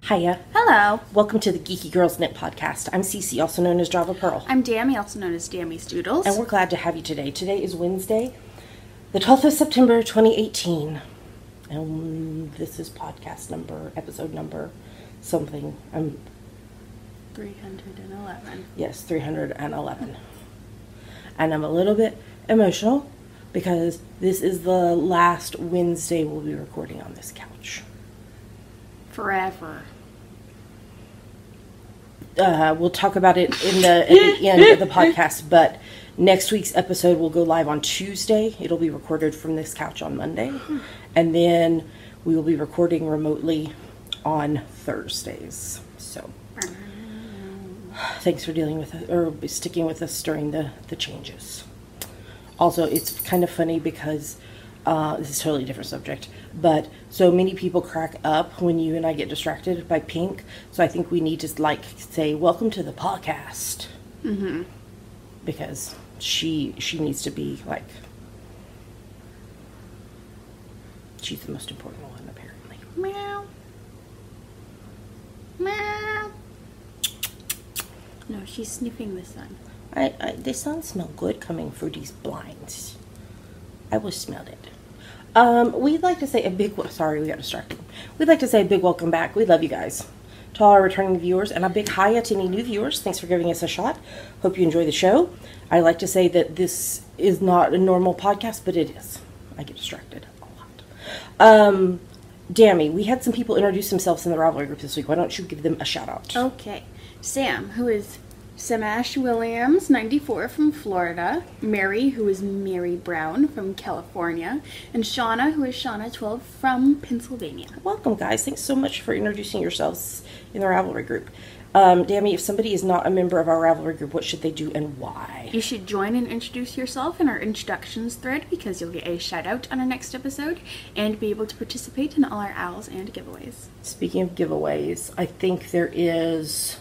Hiya. Hello. Welcome to the Geeky Girls Knit Podcast. I'm Cece, also known as Java Pearl. I'm Dammy, also known as Dammy's Doodles. And we're glad to have you today. Today is Wednesday, the 12th of September, 2018. And this is episode number something. 311. Yes, 311. And I'm a little bit emotional because this is the last Wednesday we'll be recording on this couch. Forever. We'll talk about it at the end of the podcast, but next week's episode will go live on Tuesday. It'll be recorded from this couch on Monday, and then we will be recording remotely on Thursdays. So, thanks for dealing with it, or sticking with us during the changes. Also, it's kind of funny because this is a totally different subject, but so many people crack up when you and I get distracted by Pink. So I think we need to say, welcome to the Pawcast. Mm-hmm. Because she needs to be she's the most important one, apparently. Meow. Meow. No, she's sniffing the sun. The sun smells good coming through these blinds. I will smell it. We'd like to say a big... Sorry, we got distracted. We'd like to say a big welcome back. We love you guys. To all our returning viewers, and a big hiya to any new viewers. Thanks for giving us a shot. Hope you enjoy the show. I like to say that this is not a normal podcast, but it is. I get distracted a lot. Dammy, we had some people introduce themselves in the Ravelry group this week. Why don't you give them a shout out? Okay. Sam, who is Samash Williams, 94, from Florida. Mary, who is Mary Brown, from California. And Shauna, who is Shauna, 12, from Pennsylvania. Welcome, guys. Thanks so much for introducing yourselves in the Ravelry group. Dammy, if somebody is not a member of our Ravelry group, what should they do and why? You should join and introduce yourself in our introductions thread because you'll get a shout out on our next episode and be able to participate in all our owls and giveaways. Speaking of giveaways, I think there is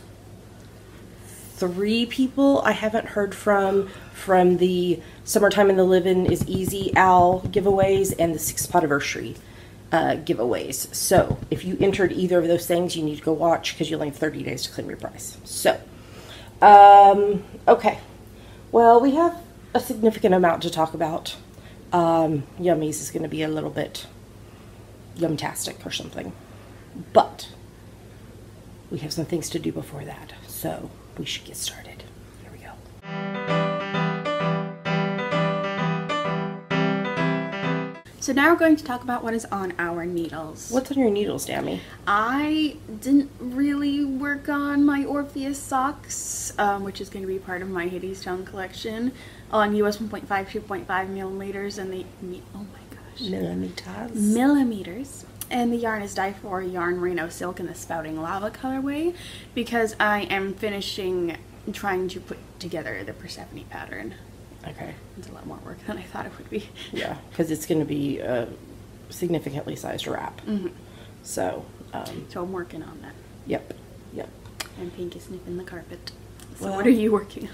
3 people I haven't heard from the Summertime in the Livin' is Easy Owl giveaways and the 6th Podiversary giveaways. So if you entered either of those things, you need to go watch because you only have 30 days to claim your prize. So, okay. Well, we have a significant amount to talk about. Yummies is going to be a little bit yumtastic or something. But we have some things to do before that. So we should get started. Here we go. So now we're going to talk about what is on our needles. What's on your needles, Dammy? I didn't really work on my Orpheus socks, which is going to be part of my Hadestown collection, on US 1.5, 2.5 millimeters, and oh my gosh. Millimeters. And the yarn is Dye4 Yarn Merino Silk in the Spouting Lava colorway because I am trying to put together the Persephone pattern. Okay. It's a lot more work than I thought it would be. Yeah, because it's going to be a significantly sized wrap. Mm-hmm. So I'm working on that. Yep. And Pink is sniffing the carpet. So well, what are you working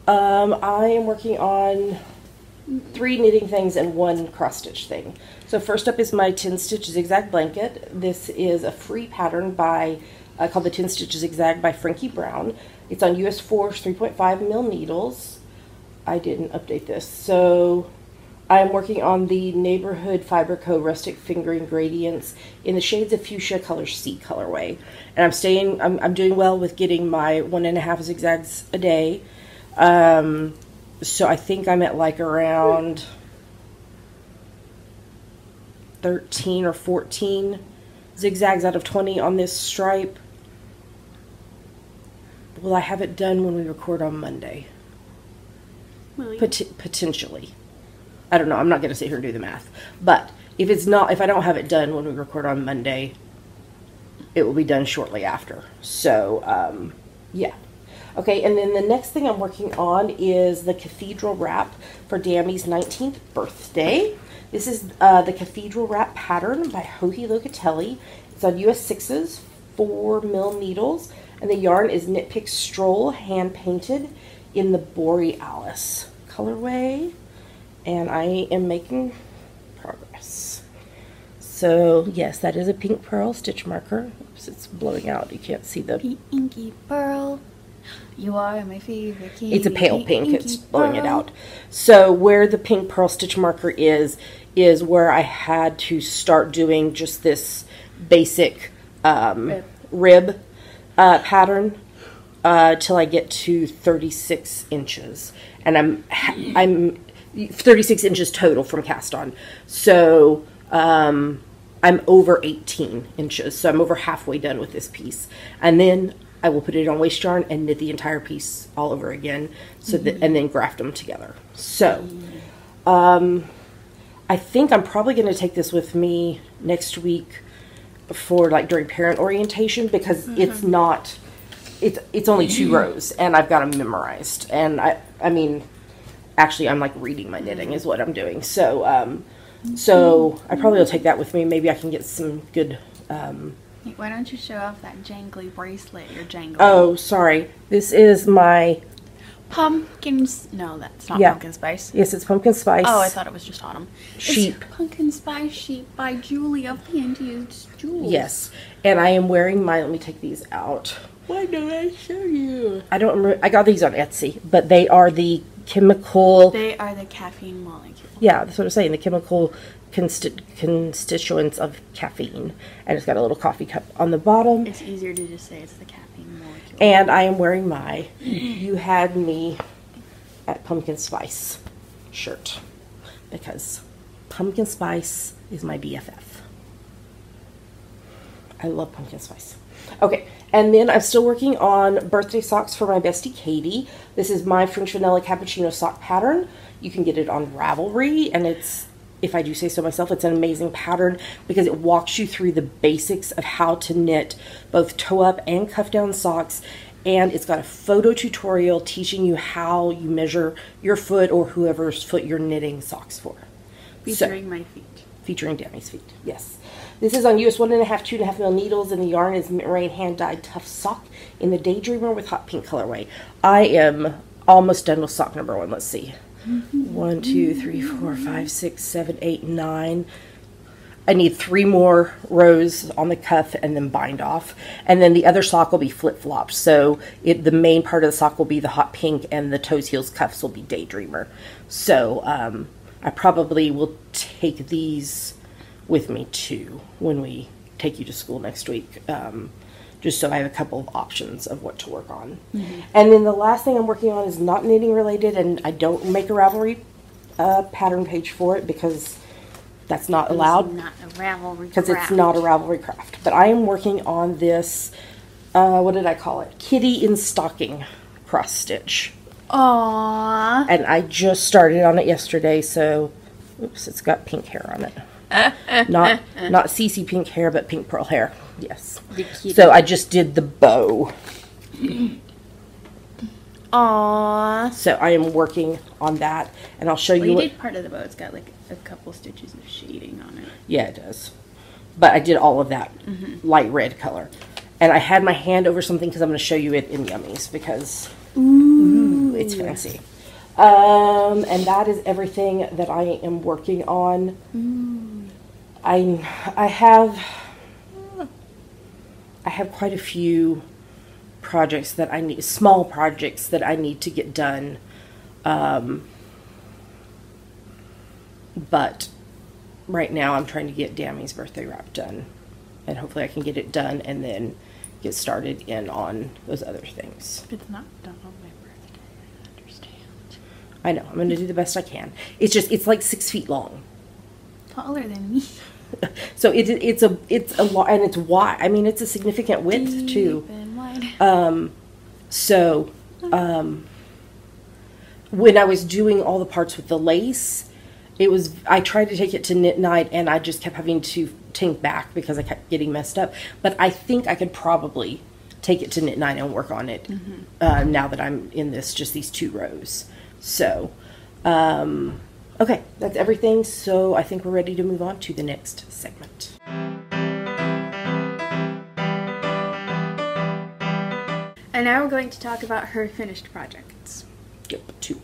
on? I am working on 3 knitting things and 1 cross stitch thing. So first up is my 10 stitch zigzag blanket. This is a free pattern by called the 10 stitch zigzag by Frankie Brown. It's on US 4 3.5 mil needles. I didn't update this. So I'm working on the Neighborhood Fiber Co. Rustic Fingering Gradients in the shades of Fuchsia Color C colorway. And I'm doing well with getting my 1.5 zigzags a day. So I think I'm at around 13 or 14 zigzags out of 20 on this stripe. Will I have it done when we record on Monday? Potentially. I don't know. I'm not going to sit here and do the math. But if I don't have it done when we record on Monday, it will be done shortly after. So, yeah. Okay, and then the next thing I'm working on is the Cathedral Wrap for Dammy's 19th birthday. This is the Cathedral Wrap pattern by Joji Locatelli. It's on US 6s, 4 mil needles, and the yarn is Knit Pick Stroll, hand painted in the Borealis colorway, and I am making progress. So, yes, that is a pink pearl stitch marker. Oops, it's blowing out. You can't see the... Pinky pearl, you are my favorite kitty. It's a pale pink. It's blowing it pearl. out. So, where the pink pearl stitch marker is where I had to start doing just this basic rib pattern till I get to 36 inches. And I'm 36 inches total from cast on. So, I'm over 18 inches. So I'm over halfway done with this piece. And then I will put it on waste yarn and knit the entire piece all over again. So that, and then graft them together. So, I think I'm probably going to take this with me next week for like during parent orientation, because it's not, it's only 2 rows and I've got them memorized. And I mean, actually I'm like reading my knitting is what I'm doing. So, so I probably will take that with me. Maybe I can get some good, Hey, why don't you show off that jangly bracelet you're jangling? oh, sorry. This is my, Pumpkins. No, that's not Yeah. pumpkin spice. yes, it's pumpkin spice. Oh, I thought it was just autumn. Sheep. It's pumpkin spice sheep by Julie of Panty's Jewels. Yes. And I am wearing my, let me take these out. Why don't I show you? I don't remember, I got these on Etsy, but they are the chemical, They are the caffeine molecule. yeah, that's what I'm saying, the chemical constituents of caffeine. And it's got a little coffee cup on the bottom. It's easier to just say it's the caffeine molecule. And I am wearing my You Had Me at Pumpkin Spice shirt, because pumpkin spice is my BFF. I love pumpkin spice. Okay, and then I'm still working on birthday socks for my bestie Katie. This is my French Vanilla Cappuccino sock pattern. You can get it on Ravelry, and it's, if I do say so myself, it's an amazing pattern because it walks you through the basics of how to knit both toe-up and cuff-down socks, and it's got a photo tutorial teaching you how you measure your foot or whoever's foot you're knitting socks for. Featuring my feet. Featuring Danny's feet, yes. This is on US 1.5, 2.5 mil needles, and the yarn is Mint Rain hand-dyed tough sock in the Daydreamer with hot pink colorway. I am almost done with sock number 1. Let's see. 1, 2, 3, 4, 5, 6, 7, 8, 9. I need 3 more rows on the cuff and then bind off. And then the other sock will be flip-flopped. So the main part of the sock will be the hot pink, and the toes, heels, cuffs will be Daydreamer. So I probably will take these with me too when we take you to school next week. Just so I have a couple of options of what to work on. And then the last thing I'm working on is not knitting related, and I don't make a Ravelry pattern page for it because that's not allowed. It's not a Ravelry Because craft. it's not a Ravelry craft. But I am working on this, what did I call it? Kitty in Stocking cross stitch. Aww. And I just started on it yesterday, so, oops, it's got pink hair on it. Not CC pink hair, but pink pearl hair. Yes. So I just did the bow. Aww. So I am working on that, and I'll show Well, you you what. did part of the bow. It's got like a couple stitches of shading on it. Yeah, it does. But I did all of that light red color, and I had my hand over something because I'm going to show you it in Yummies because ooh, it's fancy. And that is everything that I am working on. I have quite a few projects that I need, small projects that I need to get done. But right now I'm trying to get Dammy's birthday wrap done, and hopefully I can get it done and then get started in on those other things. It's not done on my birthday. I understand. I know, I'm going to do the best I can. It's just, it's like 6 feet long. Taller than me. So it's a lot, and it's wide. I mean, it's a significant width Deep too. and wide. When I was doing all the parts with the lace, I tried to take it to knit night, and I just kept having to tink back because I kept getting messed up. But I think I could probably take it to knit night and work on it now that I'm in just these 2 rows. So, okay, that's everything. So I think we're ready to move on to the next segment. And now we're going to talk about her finished projects. Yep, 2.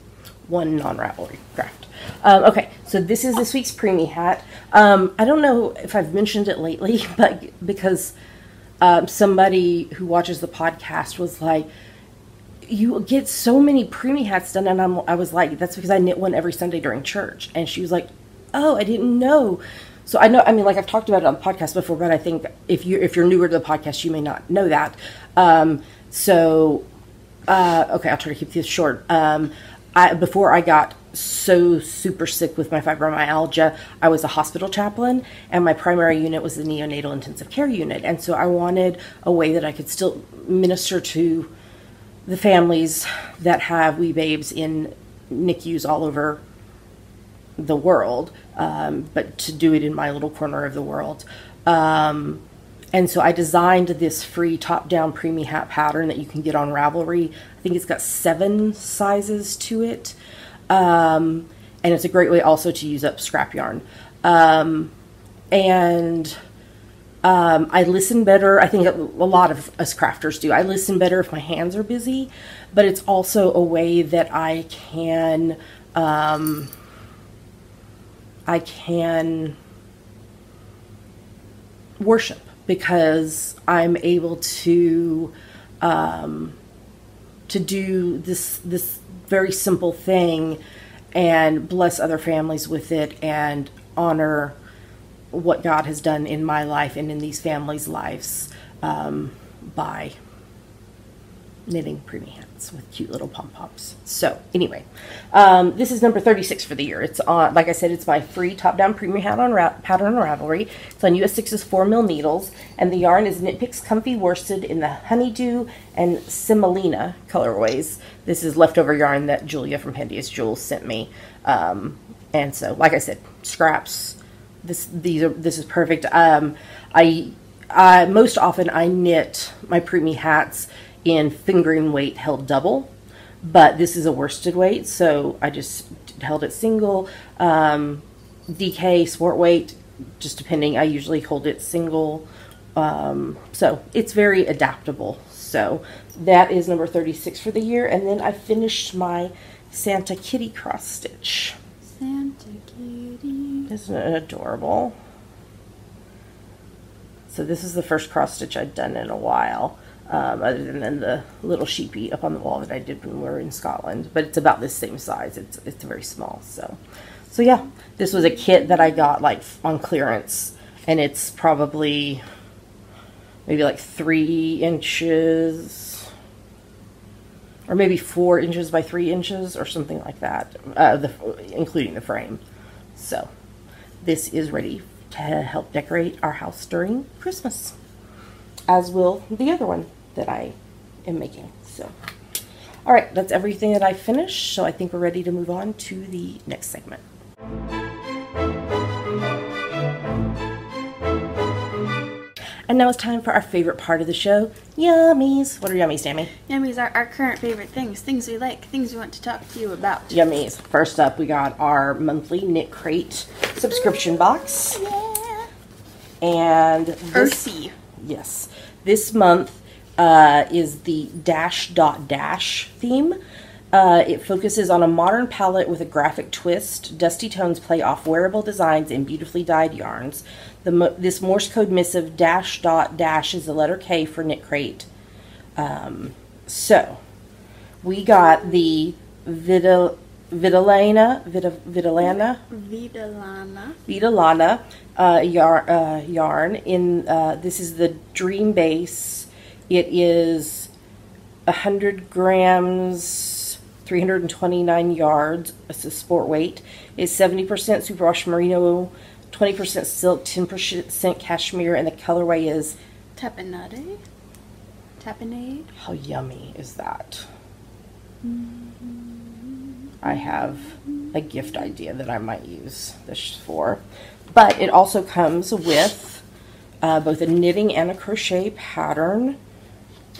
1 non-Ravelry craft. Okay, So this is this week's preemie hat. I don't know if I've mentioned it lately, but because somebody who watches the podcast was like, you get so many preemie hats done, and I was like, that's because I knit one every Sunday during church. And she was like, oh, I didn't know. So I know, I mean, like I've talked about it on the podcast before, but I think if you're newer to the podcast, you may not know that. Okay, I'll try to keep this short. Before I got so super sick with my fibromyalgia, I was a hospital chaplain, and my primary unit was the neonatal intensive care unit. And so I wanted a way that I could still minister to the families that have wee babes in NICUs all over the world, but to do it in my little corner of the world. And so I designed this free top-down preemie hat pattern that you can get on Ravelry. I think it's got 7 sizes to it. And it's a great way also to use up scrap yarn. I listen better. I think a lot of us crafters do. I listen better if my hands are busy, but it's also a way that I can worship, because I'm able to do this very simple thing and bless other families with it and honor what God has done in my life and in these families' lives by knitting preemie hats with cute little pom-poms. So anyway, this is number 36 for the year. It's on, like I said, it's my free top-down preemie hat on pattern on Ravelry. It's on US 6's 4mm needles, and the yarn is Knit Picks Comfy Worsted in the Honeydew and Semolina colorways. This is leftover yarn that Julia from Handiest Jewels sent me. And so, like I said, scraps. This is perfect. I most often I knit my preemie hats in fingering weight held double, but this is a worsted weight, so I just held it single. DK sport weight, just depending. I usually hold it single, so it's very adaptable. So that is number 36 for the year, and then I finished my Santa Kitty cross stitch. Santa Kitty. Isn't it adorable? So this is the first cross stitch I'd done in a while, other than the little sheepy up on the wall that I did when we were in Scotland. But it's about this same size. It's very small. So yeah, this was a kit that I got like on clearance, and it's probably maybe like 3 inches, or maybe 4 inches by 3 inches, or something like that, including the frame. So this is ready to help decorate our house during Christmas, as will the other one that I am making. So, all right, that's everything that I finished. So I think we're ready to move on to the next segment. And now it's time for our favorite part of the show, Yummies. What are Yummies, Tammy? Yummies are our current favorite things we like, things we want to talk to you about. Yummies. First up, we got our monthly Knit Crate subscription box. Yeah. And Earthy. Yes. This month is the dash theme. It focuses on a modern palette with a graphic twist. Dusty tones play off wearable designs and beautifully dyed yarns. This Morse code missive dash is the letter K for Knit Crate. So we got the Vitalana yarn in this is the Dream Base. It is 100 grams, 329 yards. It's a sport weight. It's 70% superwash merino, 20% silk, 10% cashmere, and the colorway is Tapenade. How yummy is that? I have a gift idea that I might use this for. But it also comes with both a knitting and a crochet pattern.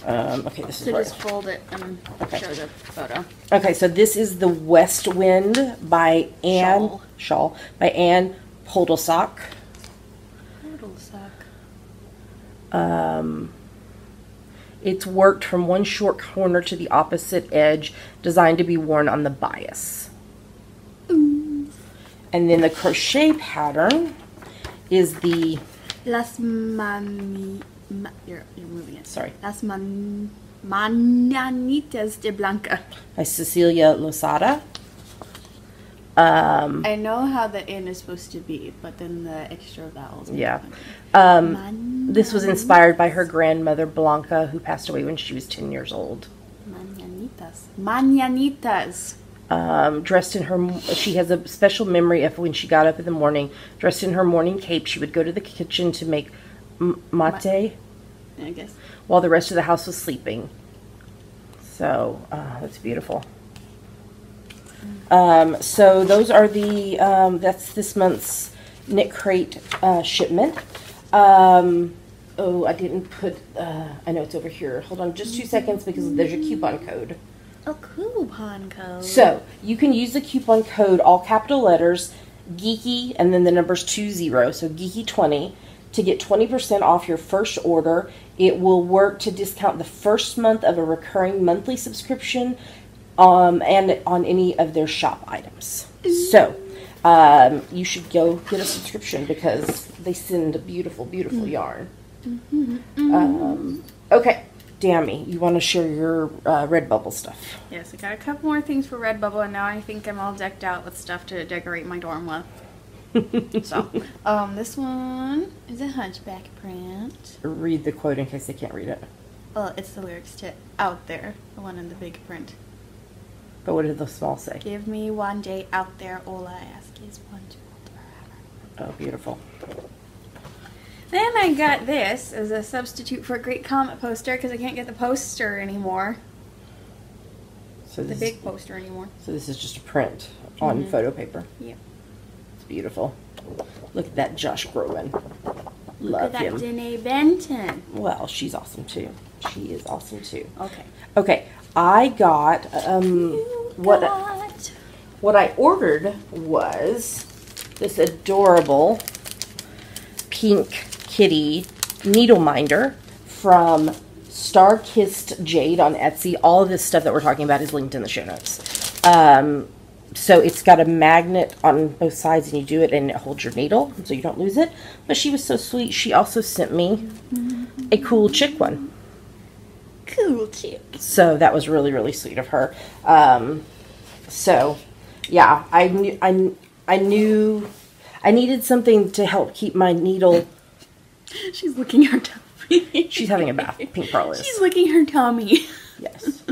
Okay, this is so where... just fold it and show the photo. Okay, so this is the West Wind by Anne... Shawl. By Anne Podlesock. It's worked from one short corner to the opposite edge, designed to be worn on the bias. And then the crochet pattern is the... Las Mani... You're moving it. Sorry. Las Mañanitas de Blanca. By Cecilia Losada. I know how the N is supposed to be, but then the extra vowels. Yeah. This was inspired by her grandmother, Blanca, who passed away when she was 10 years old. Mañanitas. Mañanitas. Dressed in her... She has a special memory of when she got up in the morning. Dressed in her morning cape, she would go to the kitchen to make mate. I guess. While the rest of the house was sleeping. So, that's beautiful. So those are the, that's this month's Knit Crate shipment. Oh, I didn't put, I know it's over here. Hold on just 2 seconds because there's a coupon code. A coupon code. So, you can use the coupon code, all capital letters, Geeky, and then the numbers 20, so Geeky20, to get 20% off your first order. It will work to discount the first month of a recurring monthly subscription and on any of their shop items. So, you should go get a subscription because they send a beautiful, beautiful yarn. Okay, Dammy, you want to share your Redbubble stuff? Yes, I got a couple more things for Redbubble, and now I think I'm all decked out with stuff to decorate my dorm with. So, this one is a hunchback print. Read the quote in case they can't read it. Well, it's the lyrics to Out There, the one in the big print. But what did the small say? Give me one day out there, all I ask is one to forever. Oh, beautiful. Then I got this as a substitute for a Great Comet poster because I can't get the poster anymore. So The big poster anymore. So this is just a print on photo paper. Yep. It's beautiful. Look at that Josh Groban. Look Love at him. that Danae Benton. Well, she's awesome too. She is awesome too. Okay. Okay, I got what I ordered was this adorable pink kitty needle minder from Star Kissed Jade on Etsy. All of this stuff that we're talking about is linked in the show notes. So it's got a magnet on both sides and you do it and it holds your needle so you don't lose it. But she was so sweet. She also sent me a cool chick one. Cool chick. So that was really, really sweet of her. So yeah, I knew I needed something to help keep my needle. She's licking her tummy. She's having a bath. Pink Pearl is. She's licking her tummy. Yes.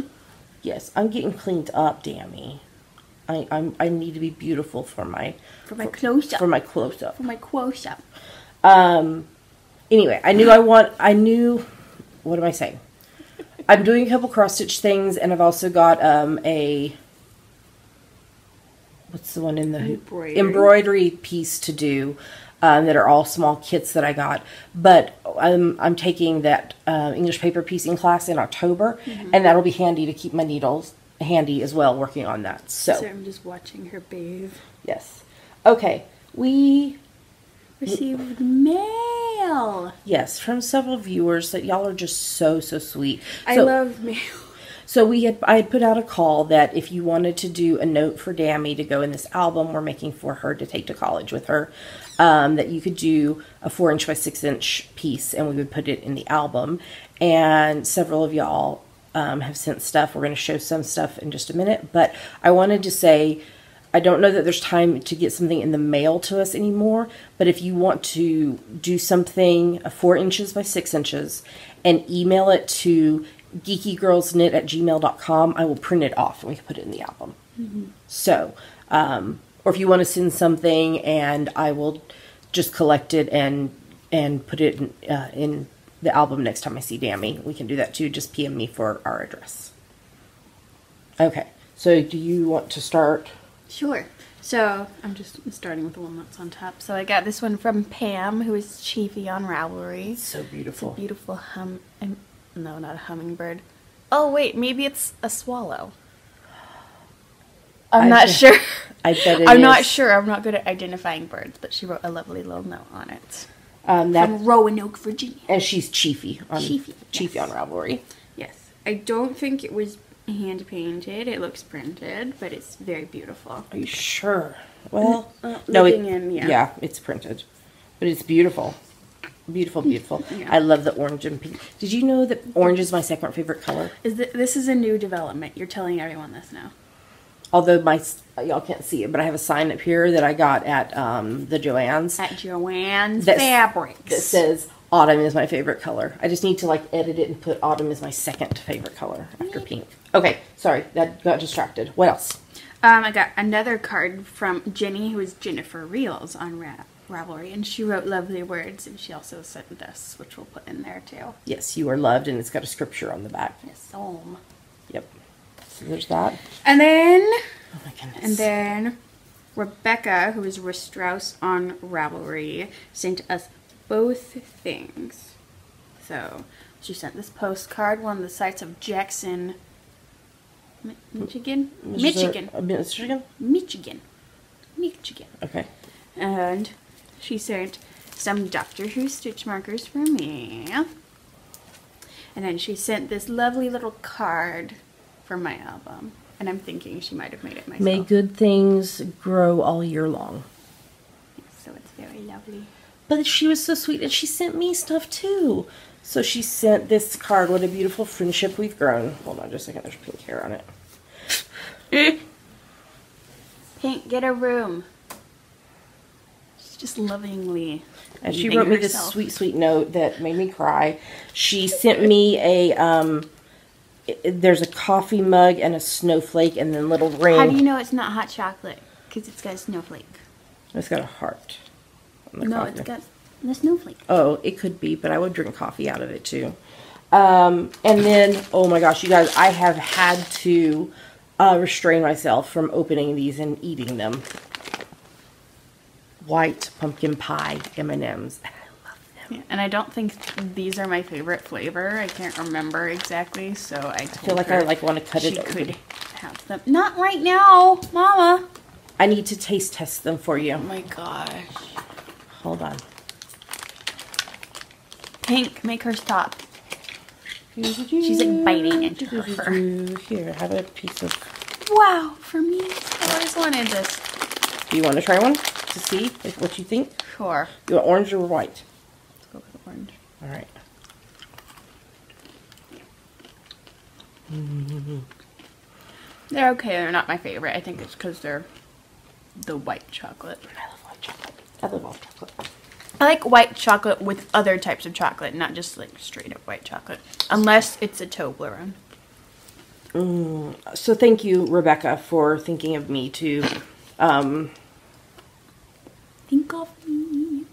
Yes, I'm getting cleaned up, Dammy. I need to be beautiful for my close up. For my close up. For my close up. Anyway, I knew what am I saying? I'm doing a couple cross stitch things and I've also got what's the one in the embroidery piece to do that are all small kits that I got. But I'm taking that English paper piecing class in October and that'll be handy to keep my needles handy as well working on that. So I'm just watching her bathe. Yes. Okay. We received mail. Yes, from several viewers that y'all are just so sweet. I love mail. So I had put out a call that if you wanted to do a note for Dammy to go in this album we're making for her to take to college with her, that you could do a 4" by 6" piece and we would put it in the album. And several of y'all have sent stuff. We're going to show some stuff in just a minute. But I wanted to say, I don't know that there's time to get something in the mail to us anymore. But if you want to do something 4" by 6" and email it to geekygirlsknit@gmail.com, I will print it off and we can put it in the album. So, or if you want to send something and I will just collect it and put it in the album next time I see Dammy, we can do that too. Just PM me for our address. Okay, so do you want to start? Sure. So I'm just starting with the one that's on top. So I got this one from Pam, who is Chiefy on Ravelry. So beautiful. It's a beautiful no, not a hummingbird. Oh wait, maybe it's a swallow. I'm not sure. I bet it I'm is. not sure. I'm not good at identifying birds, but she wrote a lovely little note on it. From Roanoke, Virginia. And she's Chiefy on Chiefy on Ravelry. Yes. I don't think it was hand painted. It looks printed, but it's very beautiful. Are you sure? Well, no, yeah, it's printed, but it's beautiful. Beautiful, beautiful. Yeah. I love the orange and pink. Did you know that orange is my second favorite color? This is a new development. You're telling everyone this now. Although y'all can't see it, but I have a sign up here that I got at the Joann's. At Joann's Fabrics. That says autumn is my favorite color. I just need to like edit it and put autumn is my second favorite color after pink. Okay, sorry, that got distracted. What else? I got another card from Jenny, who is Jennifer Reels on Ravelry, and she wrote lovely words, and she also sent this, which we'll put in there too. Yes, you are loved, and it's got a scripture on the back. Yes, Yep. So there's that. And then, oh my goodness. And then Rebecca, who is Ristrauss on Ravelry, sent us both things. So she sent this postcard, one of the sites of Jackson, Michigan. Okay. And she sent some Doctor Who stitch markers for me. And then she sent this lovely little card for my album. And I'm thinking she might have made it myself. May good things grow all year long. So it's very lovely. But she was so sweet, and she sent me stuff too. So she sent this card. What a beautiful friendship we've grown. Hold on just a second. There's pink hair on it. Pink, get a room. She's just lovingly. And she wrote me this sweet, sweet note that made me cry. She sent me a, there's a coffee mug and a snowflake and then little ring. How do you know it's not hot chocolate? Because it's got a snowflake. It's got a heart. No, it's got the snowflake. Oh, it could be, but I would drink coffee out of it too. And then, oh my gosh, you guys, I have had to restrain myself from opening these and eating them. White pumpkin pie M&Ms. I love them. Yeah, and I don't think these are my favorite flavor. I can't remember exactly, so I feel like I want to cut it open. She could have them. Not right now, Mama. I need to taste test them for you. Oh my gosh. Hold on. Pink, make her stop. She's like biting into her fur. Here, have a piece of... Wow, for me? I always wanted this. Do you want to try one to see what you think? Sure. You want orange or white? Let's go with orange. All right. They're okay. They're not my favorite. I think it's because they're the white chocolate. I love white chocolate. I love all chocolate. I like white chocolate with other types of chocolate, not just like straight up white chocolate. Unless it's a Toblerone. So thank you, Rebecca, for thinking of me to think of me.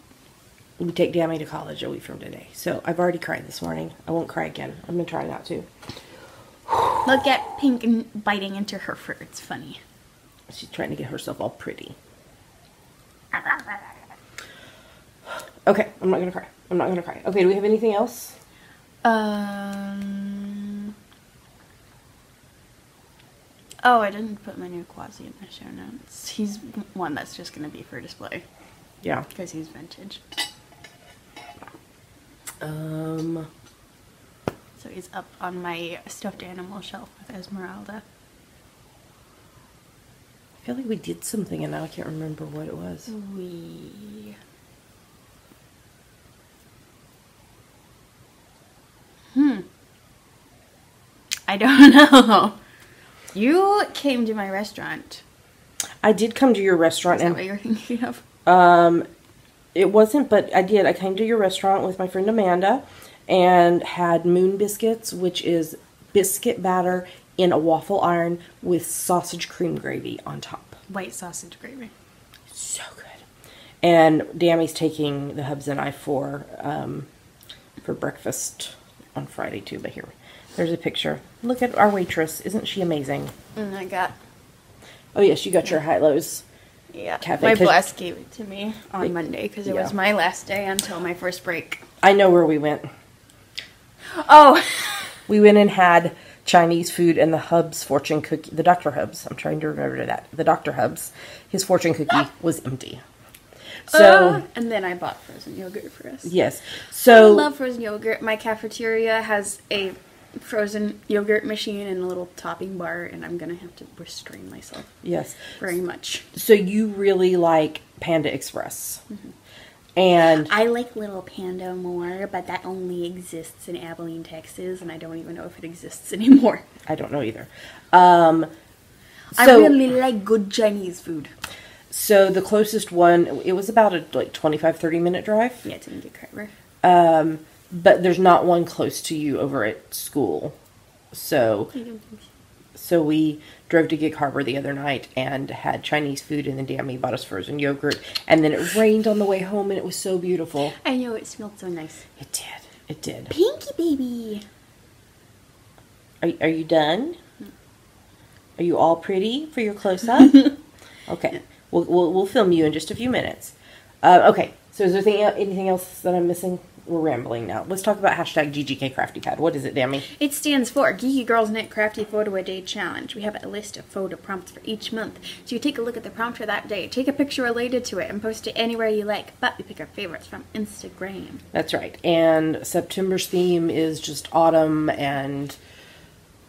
We take Dammy to college a week from today. So I've already cried this morning. I won't cry again. I'm going to try not to. Look at Pink biting into her fur. It's funny. She's trying to get herself all pretty. Okay, I'm not going to cry. I'm not going to cry. Okay, do we have anything else? Oh, I didn't put my new Quasi in the show notes. He's one that's just going to be for display. Yeah. Because he's vintage. So he's up on my stuffed animal shelf with Esmeralda. I feel like we did something and now I can't remember what it was. I don't know. You came to my restaurant. I did come to your restaurant. Is that what you're thinking of? It wasn't, but I did. I came to your restaurant with my friend Amanda and had moon biscuits, which is biscuit batter in a waffle iron with sausage cream gravy on top. White sausage gravy. So good. And Dammy's taking the hubs and I for breakfast on Friday too. But here, there's a picture. Look at our waitress. Isn't she amazing? And I got... Oh yes, you got your high-lows. Yeah, cafe. My boss gave it to me on Monday because it was my last day until my first break. I know where we went. Oh! We went and had Chinese food and the Hubs fortune cookie. The Dr. Hubs. I'm trying to remember that. The Dr. Hubs. His fortune cookie was empty. So and then I bought frozen yogurt for us. Yes. So I love frozen yogurt. My cafeteria has a frozen yogurt machine and a little topping bar, and I'm gonna have to restrain myself. Yes. Very much. So you really like Panda Express. Mm-hmm. And I like Little Panda more, but that only exists in Abilene, Texas, and I don't even know if it exists anymore. I don't know either. I really like good Chinese food. So the closest one, it was about a 25, 30-minute drive. Yeah, to Gig Harbor. But there's not one close to you over at school. So we drove to Gig Harbor the other night and had Chinese food, and then Dammy bought us frozen yogurt. And then it rained on the way home, and it was so beautiful. I know, it smelled so nice. It did. It did. Pinky baby. Are you done? Are you all pretty for your close-up? Okay. We'll film you in just a few minutes. Okay. So is there anything else that I'm missing? We're rambling now. Let's talk about hashtag GGK Crafty Pad. What is it, Dammy? It stands for Geeky Girls Knit Crafty Photo a Day Challenge. We have a list of photo prompts for each month. So you take a look at the prompt for that day, take a picture related to it, and post it anywhere you like. But we pick our favorites from Instagram. That's right. And September's theme is just autumn and...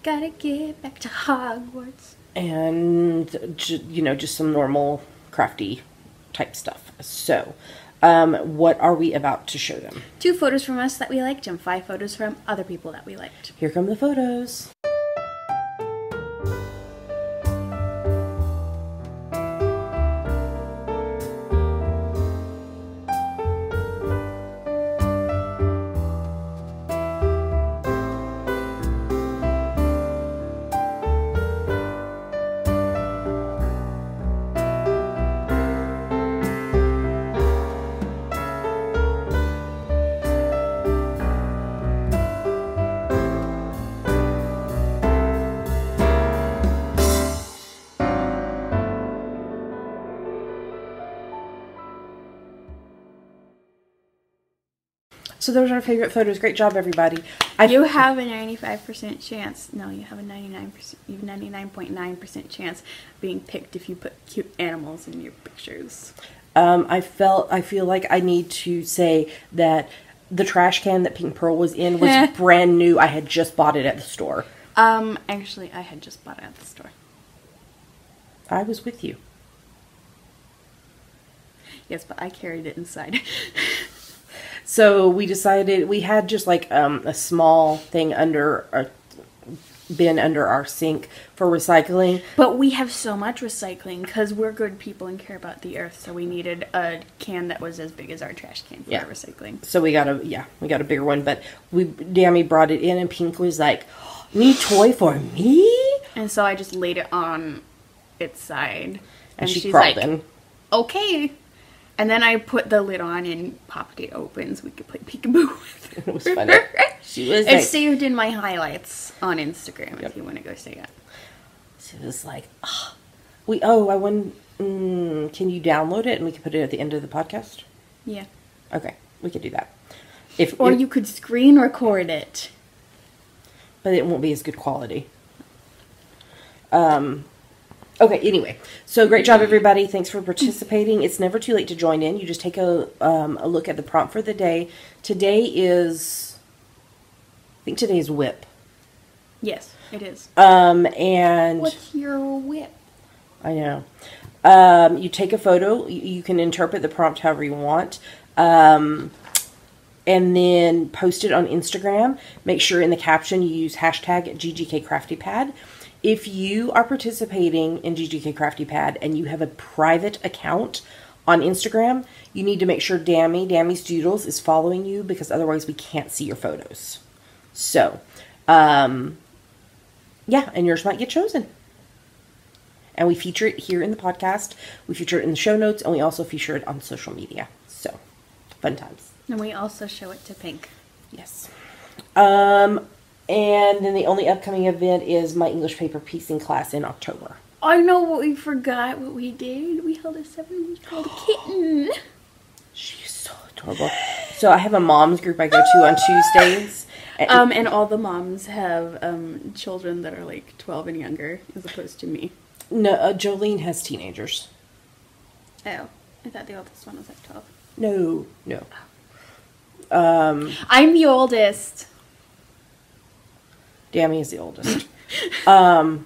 Gotta get back to Hogwarts. And, just some normal crafty type stuff. So... what are we about to show them? 2 photos from us that we liked and 5 photos from other people that we liked. Here come the photos. So those are our favorite photos. Great job, everybody. You have a 95% chance. No, you have a 99%. You have 99.9% chance of being picked if you put cute animals in your pictures. I feel like I need to say that the trash can that Pink Pearl was in was brand new. I had just bought it at the store. Actually, I had just bought it at the store. I was with you. Yes, but I carried it inside. So we decided, we had just like a small thing under our bin under our sink for recycling. But we have so much recycling because we're good people and care about the earth. So we needed a can that was as big as our trash can for our recycling. So we got a bigger one. But Dammy brought it in and Pink was like, "New toy for me?" And so I just laid it on its side. And she's crawled like, in. Okay. And then I put the lid on and popped it open so we could play peekaboo with it. It was funny. It's like, saved in my highlights on Instagram if you want to go see it. She was like, can you download it and we can put it at the end of the podcast? Yeah. Okay, we could do that. If you could screen record it. But it won't be as good quality. Okay, anyway. So great job, everybody. Thanks for participating. It's never too late to join in. You just take a look at the prompt for the day. Today is whip. Yes, it is. And... What's your whip? I know. You take a photo. You can interpret the prompt however you want. And then post it on Instagram. Make sure in the caption you use hashtag GGKCraftyPad. If you are participating in GGK Crafty Pad and you have a private account on Instagram, you need to make sure Dammy's Doodles is following you because otherwise we can't see your photos. So, and yours might get chosen. And we feature it here in the podcast. We feature it in the show notes, and we also feature it on social media. So, fun times. And we also show it to Pink. Yes. And then the only upcoming event is my English paper piecing class in October. I know what we forgot what we did. We held a 7-week-old kitten. She's so adorable. So I have a mom's group I go to on Tuesdays. And all the moms have children that are like 12 and younger, as opposed to me. No, Jolene has teenagers. Oh, I thought the oldest one was like 12. No. I'm the oldest. Dammy is the oldest. And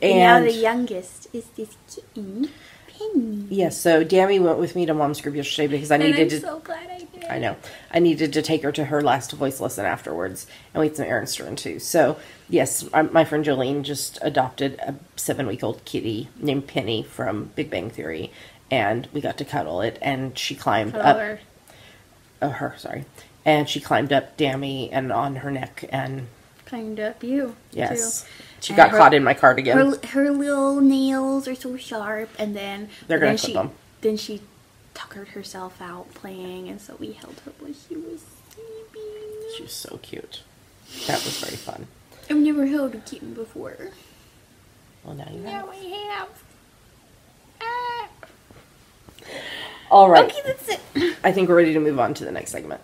now And the youngest is this kitten, Penny. yes, so Dammy went with me to mom's group yesterday because I And needed I'm to. so glad I did. I know. I needed to take her to her last voice lesson afterwards, and we had some errands to run too. So, yes, my friend Jolene just adopted a 7-week-old kitty named Penny from Big Bang Theory, and we got to cuddle it, and she climbed up. Her. Oh, her, sorry. And she climbed up Dammy and on her neck, and Climbed up you. yes, Too. she And got her- caught in my cardigan. Her little nails are so sharp, and then They're gonna then clip she them. then she tuckered herself out playing, and so we held her while she was sleeping. She was so cute. That was very fun. I've never held a kitten before. Well, now you have. Now I have. Ah. All right. Okay, that's it. I think we're ready to move on to the next segment.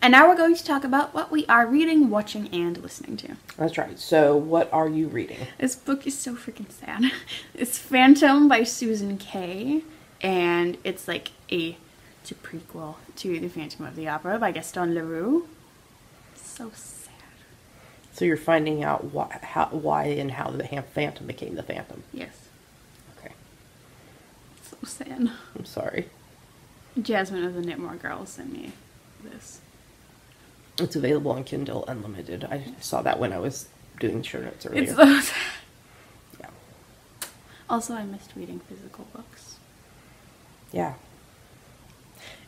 And now we're going to talk about what we are reading, watching, and listening to. That's right. So, what are you reading? This book is so freaking sad. It's Phantom by Susan Kay, and it's like it's a prequel to The Phantom of the Opera by Gaston Leroux. It's so sad. So you're finding out why and how the Phantom became the Phantom. Yes, Okay. so sad. I'm sorry. Jasmine of the Knitmore Girls sent me this. It's available on Kindle Unlimited. I saw that when I was doing show notes earlier. It's so sad. Yeah. Also, I missed reading physical books. Yeah.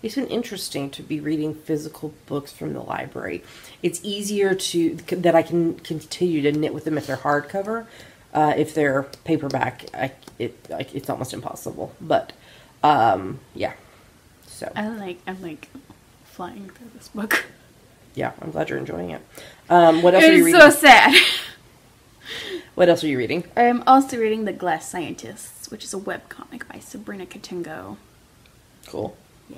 It's been interesting to be reading physical books from the library. It's easier that I can continue to knit with them if they're hardcover. If they're paperback, it's almost impossible. But yeah. So I'm like flying through this book. yeah, I'm glad you're enjoying it. What else are you It's reading? so sad. What else are you reading? I'm also reading The Glass Scientists, which is a webcomic by Sabrina Katungo. Cool. Yeah.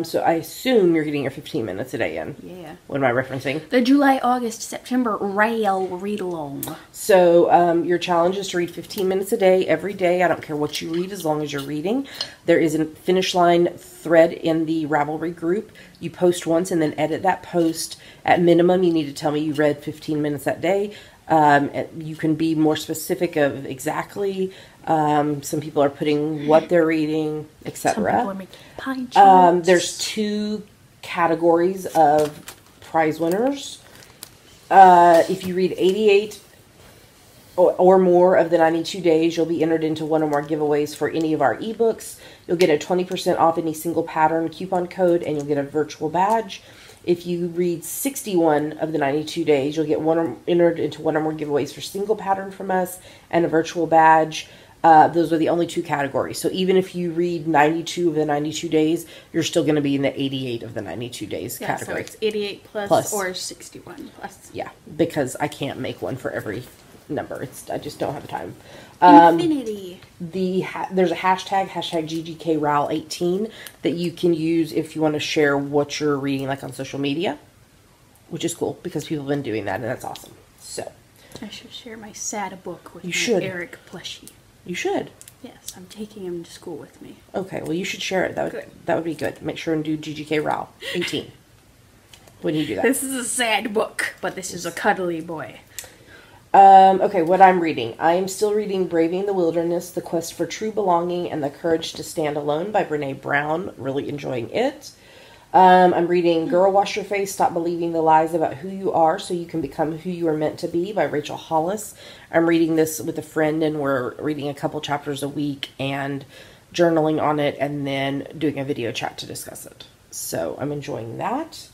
So I assume you're getting your 15 minutes a day in. Yeah. What am I referencing? The July, August, September rail read along. So your challenge is to read 15 minutes a day, every day. I don't care what you read as long as you're reading. There is a finish line thread in the Ravelry group. You post once and then edit that post. At minimum, you need to tell me you read 15 minutes that day. You can be more specific of exactly. Some people are putting what they're reading, Some people are etc. making pie charts. There's 2 categories of prize winners. If you read 88 or more of the 92 days, you'll be entered into one or more giveaways for any of our ebooks. You'll get a 20% off any single pattern coupon code, and you'll get a virtual badge. If you read 61 of the 92 days, you'll get entered into one or more giveaways for single pattern from us and a virtual badge. Those are the only 2 categories. So even if you read 92 of the 92 days, you're still going to be in the 88 of the 92 days category. So it's 88 plus or 61 plus. Yeah, because I can't make one for every number. I just don't have the time. Infinity. There's a hashtag GGKRAL18 that you can use if you want to share what you're reading, like on social media, which is cool because people have been doing that, and that's awesome. So I should share my sad book with You my should. Eric plushie. you should. Yes, I'm taking him to school with me. Okay, well you should share it. Good. That would be good. Make sure and do GGKRAL18 when you do that. This is a sad book, but this is a cuddly boy. Okay, what I'm reading. I am still reading Braving the Wilderness, The Quest for True Belonging, and the Courage to Stand Alone by Brene Brown. Really enjoying it. I'm reading Girl Wash Your Face, Stop Believing the Lies About Who You Are So You Can Become Who You Are Meant to Be by Rachel Hollis. I'm reading this with a friend, and we're reading a couple chapters a week and journaling on it, and then doing a video chat to discuss it. So I'm enjoying that.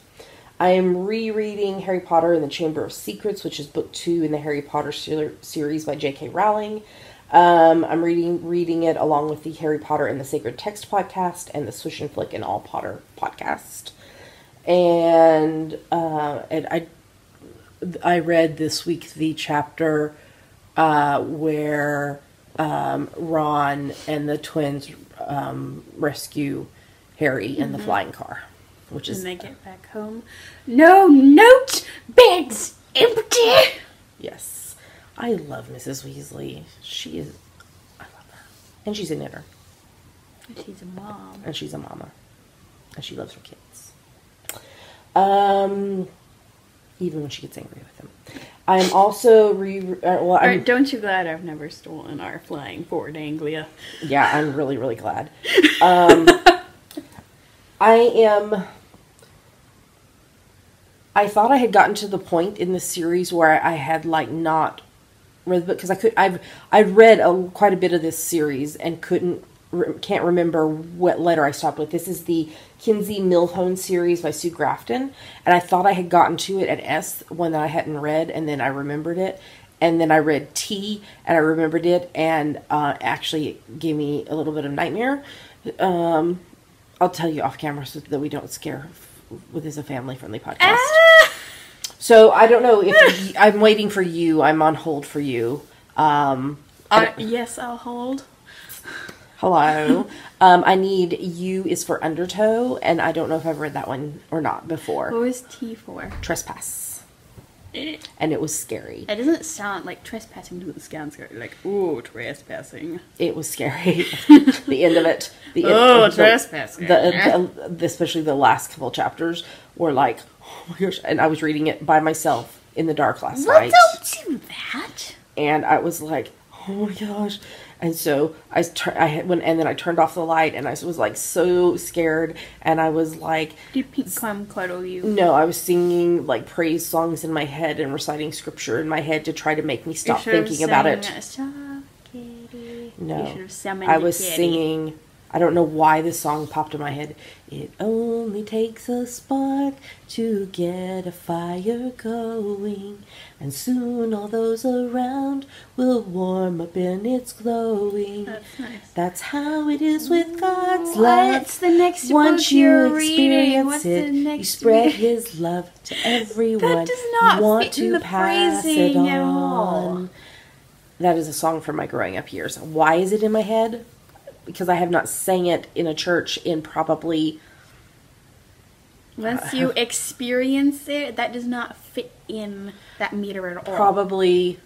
I am rereading Harry Potter and the Chamber of Secrets, which is book 2 in the Harry Potter series by J.K. Rowling. I'm reading it along with the Harry Potter and the Sacred Text podcast and the Swish and Flick and All Potter podcast. And I read this week the chapter where Ron and the twins rescue Harry in the flying car, which is... And they get back home. No note! Bed's empty! Yes. I love Mrs. Weasley. She is... I love her. And she's a knitter. And she's a mom. And she's a mama. And she loves her kids. Even when she gets angry with them. I'm also Don't you glad I've never stolen our flying Ford Anglia? Yeah, I'm really, really glad. I thought I had gotten to the point in the series where I had like not read the book, because I'd read quite a bit of this series and can't remember what letter I stopped with. This is the Kinsey Millhone series by Sue Grafton, and I thought I had gotten to it at S, one that I hadn't read, and then I remembered it, and then I read T, and I remembered it, and actually it gave me a little bit of nightmare. I'll tell you off camera so that we don't scare with this a family-friendly podcast. So I don't know if I'm waiting for you. I'm on hold for you. Yes, I'll hold. Hello. I need You is for Undertow, and I don't know if I've read that one or not before. What was T for? Trespass. And it was scary. It doesn't sound like trespassing, doesn't sound scary. Like, ooh, trespassing. It was scary. The end of it. Trespassing. Especially the last couple chapters were like, oh my gosh. And I was reading it by myself in the dark last night. Don't do that. And I was like, oh my gosh. And so then I turned off the light, and I was like so scared, and I was like, did Pink come cuddle you? No, I was singing like praise songs in my head and reciting scripture in my head to try to make me stop thinking about it. No, I was singing. I don't know why this song popped in my head. It only takes a spark to get a fire going, and soon all those around will warm up in its glowing. That's nice. That's how it is with God's love. What's the next Once book you you're experience reading? it, you spread His love to everyone. That does not you want fit to in the pass it phrasing at on. all. That is a song from my growing up years. Why is it in my head? Because I have not sang it in a church in probably... Once you experience it, that does not fit in that meter at all. Probably,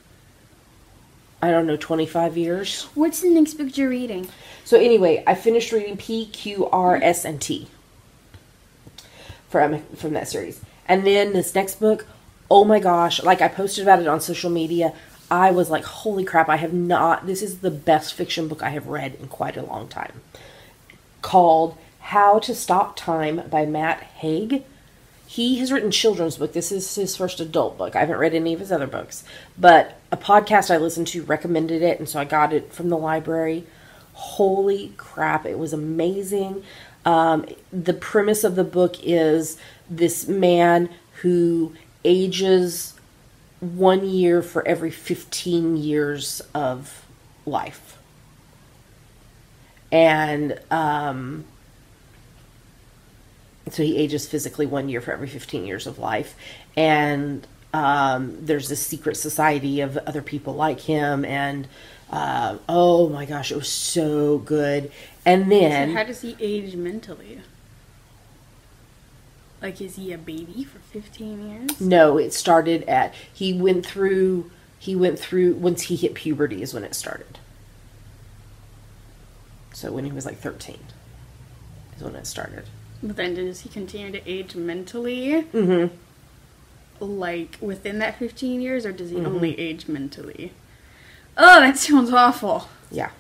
I don't know, 25 years. What's the next book you're reading? So anyway, I finished reading P, Q, R, S, and T from that series. And then this next book, oh my gosh, like I posted about it on social media. I was like, holy crap, this is the best fiction book I have read in quite a long time. Called How to Stop Time by Matt Haig. He has written children's book. This is his first adult book. I haven't read any of his other books. But a podcast I listened to recommended it, and so I got it from the library. Holy crap, it was amazing. The premise of the book is this man who ages 1 year for every 15 years of life. And so he ages physically 1 year for every 15 years of life. And there's this secret society of other people like him. And oh my gosh, it was so good. And then... So how does he age mentally? Like, is he a baby for 15 years? No, it started at... He went through... Once he hit puberty is when it started. So when he was like 13 is when it started. But then does he continue to age mentally? Mm-hmm. Like, within that 15 years? Or does he only age mentally? Oh, that sounds awful. Yeah.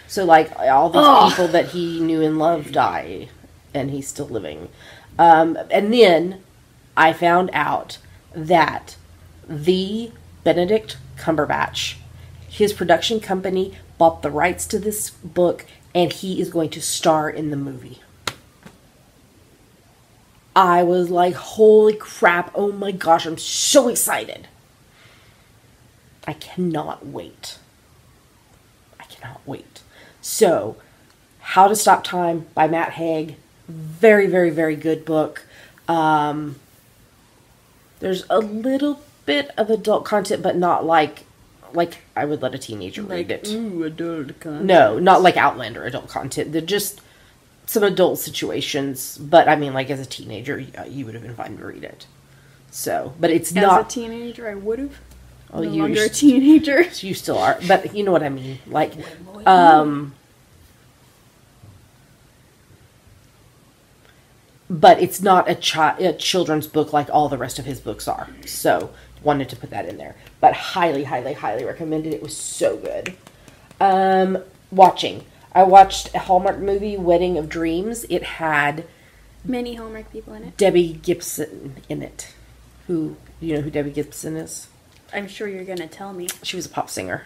So, like, all these people that he knew and loved die. And he's still living. And then I found out that the Benedict Cumberbatch, his production company, bought the rights to this book, and he is going to star in the movie. I was like, holy crap, oh my gosh, I'm so excited. I cannot wait. So, How to Stop Time by Matt Haig. Very, very, very good book. There's a little bit of adult content, but not like like I would let a teenager read it. Ooh, adult content. No, not like Outlander adult content. They're just some adult situations. But I mean, like as a teenager, you would have been fine to read it. So, but it's not. As a teenager, I would have. Oh, No longer a teenager. You still are, but you know what I mean. Like, but it's not a children's book like all the rest of his books are. So, wanted to put that in there. But highly, highly, highly recommended. It was so good. Watching. I watched a Hallmark movie, Wedding of Dreams. It had many Hallmark people in it. Debbie Gibson in it. You know who Debbie Gibson is? I'm sure you're going to tell me. She was a pop singer.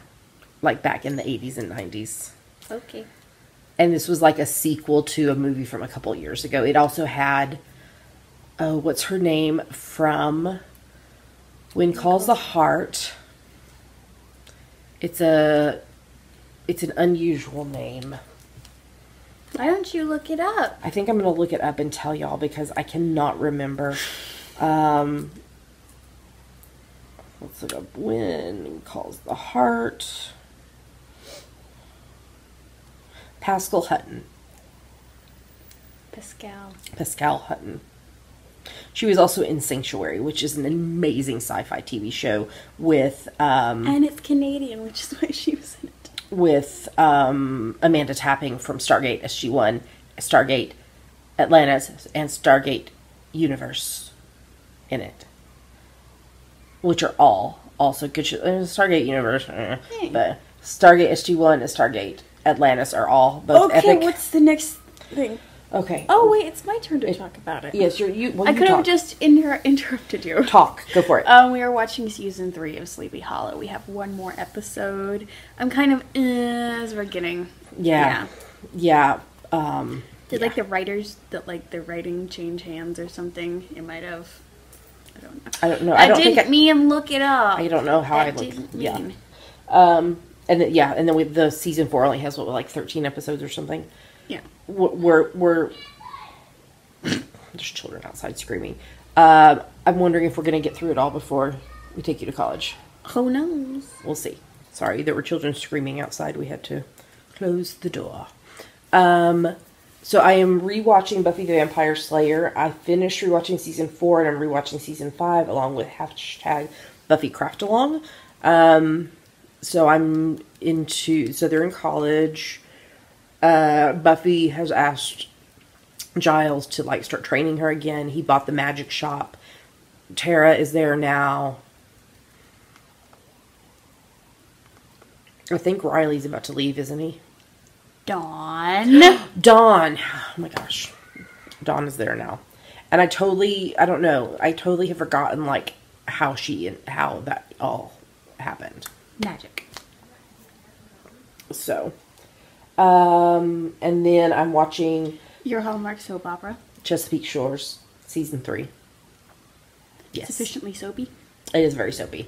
Like back in the 80s and 90s. Okay. And this was like a sequel to a movie from a couple years ago. It also had, what's her name from When Calls the Heart. It's an unusual name. Why don't you look it up? I think I'm going to look it up and tell y'all because I cannot remember. Let's look up When Calls the Heart. Pascal Hutton. Pascal Hutton. She was also in Sanctuary, which is an amazing sci-fi TV show with... and it's Canadian, which is why she was in it. With Amanda Tapping from Stargate SG-1, Stargate Atlantis, and Stargate Universe in it. Which are all also good shows. Stargate Universe, but Stargate SG-1 and Stargate Atlantis are all both epic. Okay, what's the next thing? Okay. Oh, wait, it's my turn to talk about it. Yes, I could have just interrupted you. Talk. Go for it. We are watching season 3 of Sleepy Hollow. We have one more episode. I'm kind of as we're getting. Yeah. Did like the writers the writing change hands or something? It might have. I don't know. I don't think look it up. I don't know how I look. Yeah. And then with the season 4 only has like 13 episodes or something. Yeah. We're there's children outside screaming. I'm wondering if we're going to get through it all before we take you to college. Who knows? We'll see. Sorry, there were children screaming outside. We had to close the door. So I am rewatching Buffy the Vampire Slayer. I finished rewatching season 4 and I'm rewatching season 5 along with hashtag Buffy Craft Along. So I'm so they're in college. Buffy has asked Giles to like start training her again. He bought the magic shop. Tara is there now. I think Riley's about to leave, isn't he? Dawn. Oh my gosh. Dawn is there now. And I totally have forgotten like how that all happened. Magic. So, and then I'm watching Your Hallmark soap opera. Chesapeake Shores, season 3. Yes. Sufficiently soapy. It is very soapy.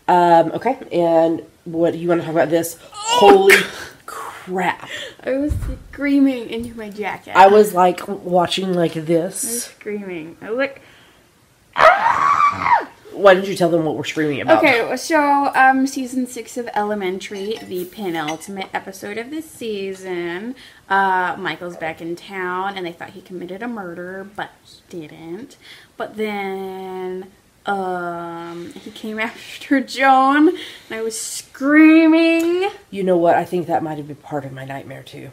Okay, and what do you want to talk about this? Holy crap. I was screaming into my jacket. I was like watching like I was this. screaming. I was like, Why didn't you tell them what we're screaming about? okay, so season 6 of Elementary, the penultimate episode of this season. Michael's back in town, and they thought he committed a murder, but he didn't. But then he came after Joan, and I was screaming. You know what? I think that might have been part of my nightmare too.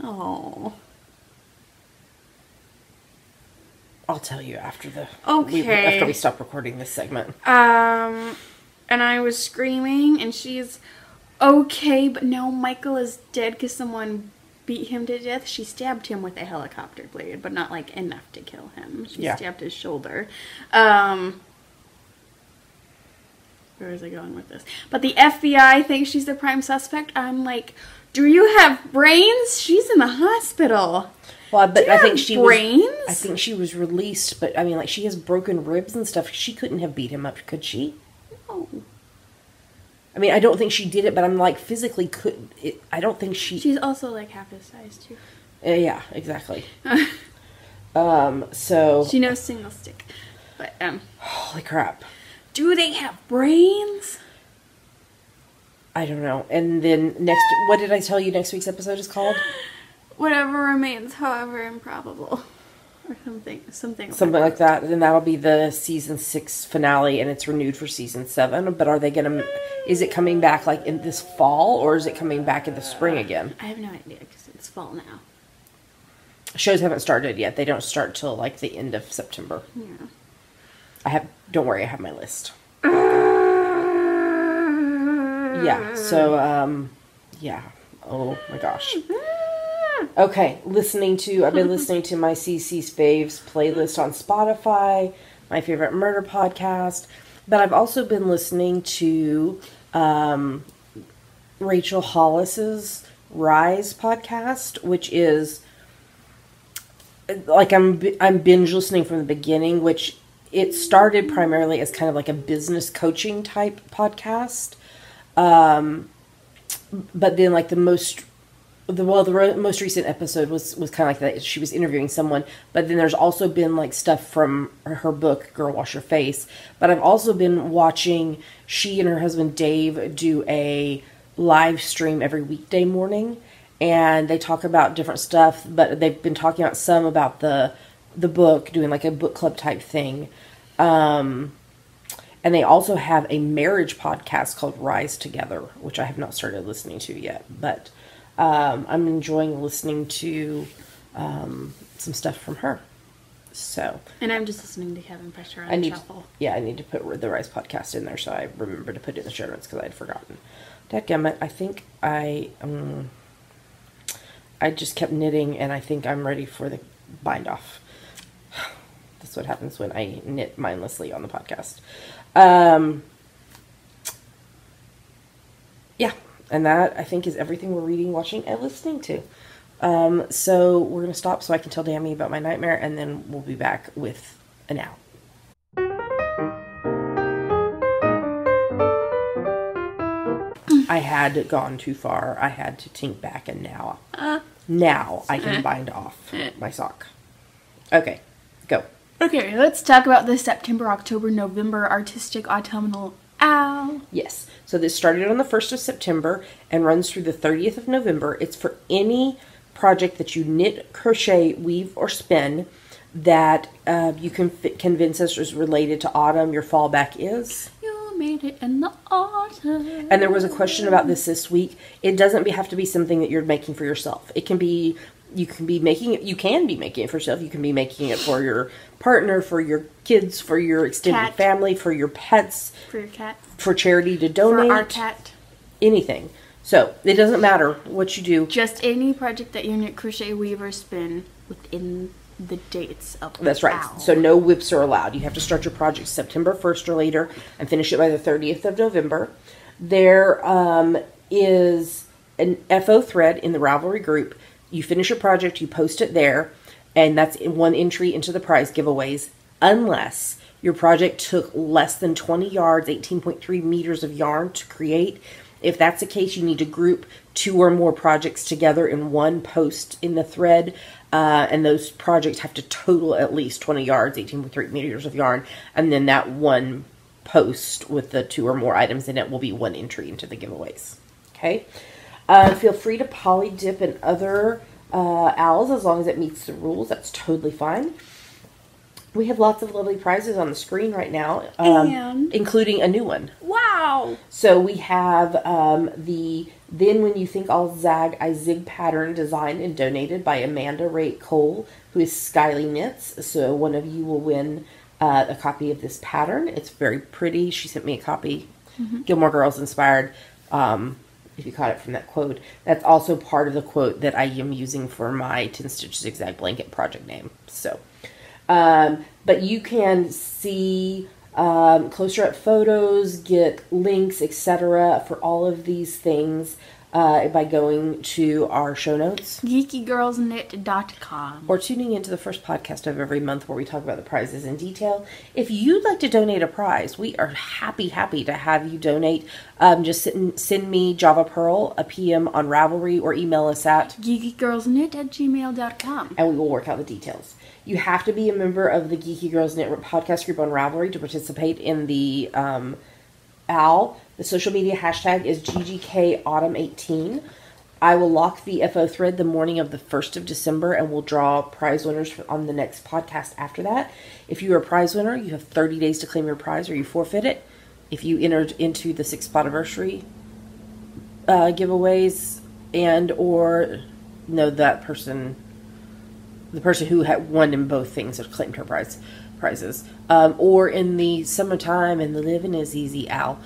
Oh. I'll tell you after Okay. we stop recording this segment. And I was screaming, and she's okay, but now Michael is dead because someone beat him to death. She stabbed him with a helicopter blade, but not like enough to kill him. She stabbed his shoulder. Where is I going with this? But the FBI thinks she's the prime suspect. I'm like, do you have brains? She's in the hospital. Well, but I think she brains? I think she was released, but I mean, like, she has broken ribs and stuff. She couldn't have beat him up, could she? No. I mean, I don't think she did it, but I'm like, physically I don't think she... She's also like half his size, too. Yeah, exactly. So... She knows single stick. But, Holy crap. do they have brains? I don't know. And then what did I tell you next week's episode is called? Whatever remains, however improbable. Or something like that. And that'll be the season 6 finale, and it's renewed for season 7. But is it coming back like in this fall, or is it coming back in the spring again? I have no idea, because it's fall now. Shows haven't started yet. They don't start till like the end of September. Yeah. Don't worry, I have my list. Yeah, so, yeah. Oh my gosh. Okay, I've been listening to my CC's Faves playlist on Spotify, my favorite murder podcast, but I've also been listening to Rachel Hollis's Rise podcast, which is like I'm binge listening from the beginning, which it started primarily as kind of like a business coaching type podcast, but then like the most recent episode was kind of like that. She was interviewing someone, but then there's also been like stuff from her book, Girl Wash Your Face. But I've also been watching she and her husband Dave do a live stream every weekday morning, and they talk about different stuff, but they've been talking about some about the book, doing like a book club type thing. And they also have a marriage podcast called Rise Together, which I have not started listening to yet, but I'm enjoying listening to some stuff from her. So, and I'm just listening to Kevin Pressure on Shuffle. I need to put the Rise podcast in there, so I remember to put it in the show notes because I'd forgotten. Dadgummit, I think I just kept knitting, and I think I'm ready for the bind off. That's what happens when I knit mindlessly on the podcast. Yeah. And that, I think, is everything we're reading, watching, and listening to. So we're going to stop so I can tell Dammy about my nightmare, and then we'll be back with an owl. I had gone too far. I had to tink back, and now I can bind off my sock. Okay, go. Okay, let's talk about the September, October, November Artistic Autumnal Owl. Yes. So this started on the 1st of September and runs through the 30th of November. It's for any project that you knit, crochet, weave, or spin that you can convince us is related to autumn. Your fallback is? You made it in the autumn. And there was a question about this week. It doesn't have to be something that you're making for yourself. It can be... You can be making it for yourself. You can be making it for your partner, for your kids, for your extended family, for your pets. For your cat. For charity to donate. For our cat. Anything. So, it doesn't matter what you do. Just any project that you knit, crochet, weave, or spin within the dates of the That's right. owl. So, no whips are allowed. You have to start your project September 1st or later and finish it by the 30th of November. There is an FO thread in the Ravelry group. You finish your project, you post it there, and that's one entry into the prize giveaways, unless your project took less than 20 yards, 18.3 meters of yarn to create. If that's the case, you need to group 2 or more projects together in one post in the thread, and those projects have to total at least 20 yards, 18.3 meters of yarn, and then that one post with the 2 or more items in it will be one entry into the giveaways. Okay? Feel free to poly dip in other owls as long as it meets the rules. That's totally fine. We have lots of lovely prizes on the screen right now, including a new one. Wow! So we have the Then When You Think I'll Zag, I Zig pattern designed and donated by Amanda Raitt Cole, who is Skyly Knits. So one of you will win a copy of this pattern. It's very pretty. She sent me a copy. Mm-hmm. Gilmore Girls inspired. If you caught it from that quote. That's also part of the quote that I am using for my 10-stitch zigzag blanket project name. So, but you can see closer up photos, get links, etc. for all of these things by going to our show notes. GeekyGirlsKnit.com. Or tuning into the first podcast of every month where we talk about the prizes in detail. If you'd like to donate a prize, we are happy to have you donate. Just send me Java Pearl, a PM on Ravelry, or email us at GeekyGirlsKnit@gmail.com. and we will work out the details. You have to be a member of the Geeky Girls Knit podcast group on Ravelry to participate in the Al. The social media hashtag is GGKAutumn18. I will lock the FO thread the morning of the 1st of December, and we'll draw prize winners on the next podcast after that. If you're a prize winner, you have 30 days to claim your prize or you forfeit it. If you entered into the 6th anniversary giveaways and or no, the person who had won in both things has claimed her prizes. Or in the summertime and the living is easy, Al.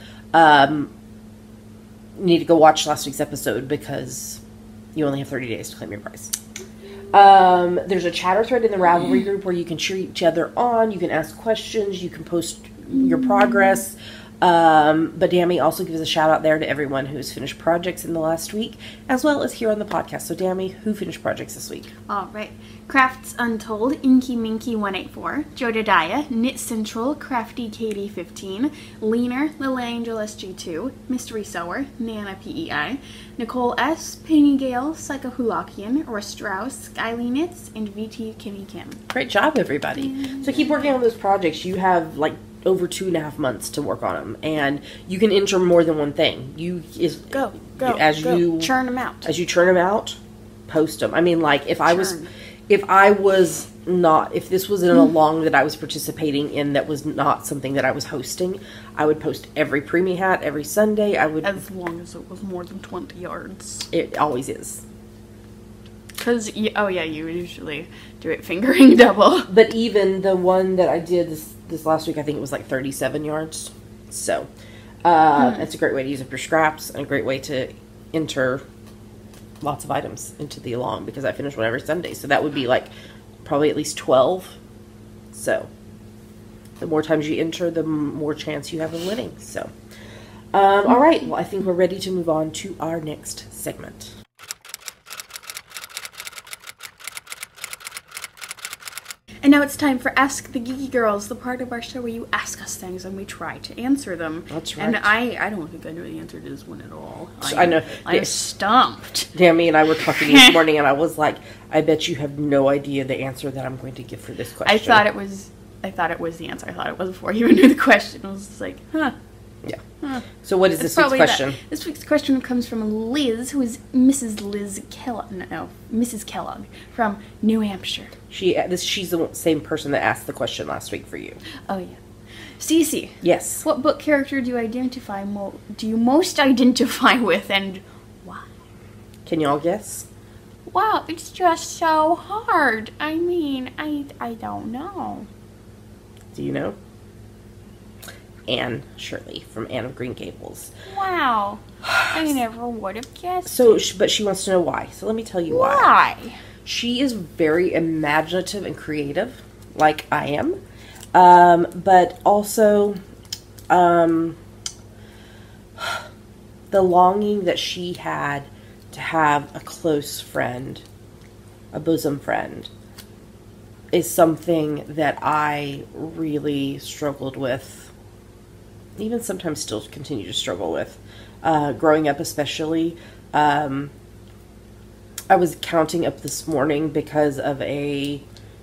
Need to go watch last week's episode because you only have 30 days to claim your prize. There's a chatter thread in the Ravelry group where you can cheer each other on, you can ask questions, you can post your progress. But Dammy also gives a shout out there to everyone who's finished projects in the last week, as well as here on the podcast. So Dammy, who finished projects this week? All right. Crafts Untold, Inky Minky 184, Jodadiah, Knit Central, Crafty Katie 15, Leaner, Lil Angel SG2, Mystery Sewer, Nana PEI, Nicole S, Penny Gale, Psychohulakian, Aura Strauss, Skyly Knits, and VT Kimmy Kim. Great job, everybody. So keep working on those projects. You have over 2.5 months to work on them, and you can enter more than one thing. You churn them out. As you churn them out, post them. I mean, if this was in a long that I was participating in that was not something that I was hosting, I would post every preemie hat every Sunday. As long as it was more than 20 yards. It always is. Because, you usually do it fingering double. But even the one that I did this last week, I think it was 37 yards. So, that's a great way to use up your scraps and a great way to enter lots of items into the along, because I finish one every Sunday. So that would be probably at least 12. So, the more times you enter, the more chance you have of winning. So, all right. Well, I think we're ready to move on to our next segment. And now it's time for Ask the Geeky Girls, the part of our show where you ask us things and we try to answer them. That's right. And I don't think I know the answer to this one at all. I know. I'm stumped. Tammy and I were talking this morning, and I was like, I bet you have no idea the answer that I'm going to give for this question. I thought it was the answer. I thought it was before you even knew the question. I was just like, huh. Yeah. Huh. So what is this week's question? This week's question comes from Liz, who is Mrs. Kellogg from New Hampshire. She's the same person that asked the question last week for you. Oh, yeah. Cece. Yes. What book character do you most identify with, and why? Can y'all guess? Wow, it's just so hard. I mean, I don't know. Do you know? Anne Shirley from Anne of Green Gables. Wow. I never would have guessed. But she wants to know why. So let me tell you why. Why? She is very imaginative and creative, like I am. But also, the longing that she had to have a close friend, a bosom friend, is something that I really struggled with. Even sometimes still continue to struggle with. Growing up especially. I was counting up this morning because of a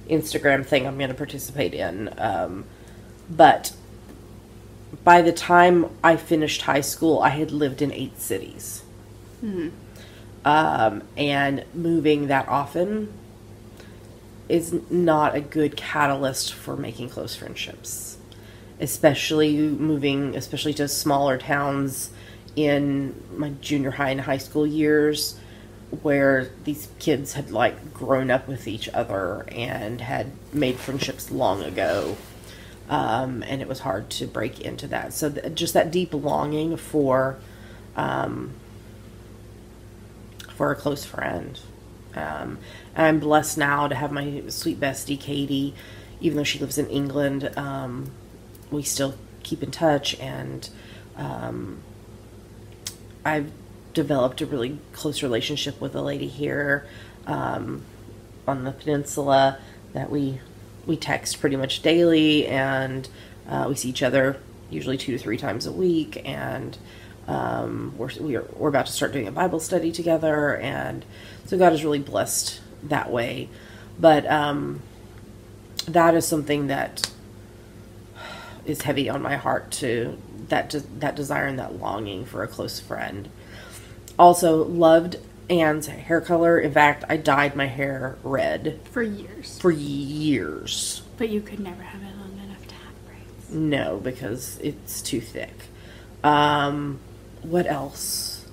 Instagram thing I'm going to participate in. But by the time I finished high school, I had lived in 8 cities. Mm-hmm. And moving that often is not a good catalyst for making close friendships. Especially to smaller towns in my junior high and high school years, where these kids had grown up with each other and had made friendships long ago, and it was hard to break into that. So just that deep longing for a close friend. And I'm blessed now to have my sweet bestie Katie, even though she lives in England. We still keep in touch, and I've developed a really close relationship with a lady here on the peninsula that we text pretty much daily, and we see each other usually 2 to 3 times a week, and we're about to start doing a Bible study together, and so God has really blessed that way. But that is something that is heavy on my heart to that desire and that longing for a close friend. Also, loved Anne's hair color. In fact, I dyed my hair red. For years. For years. But you could never have it long enough to have braids. No, because it's too thick. What else?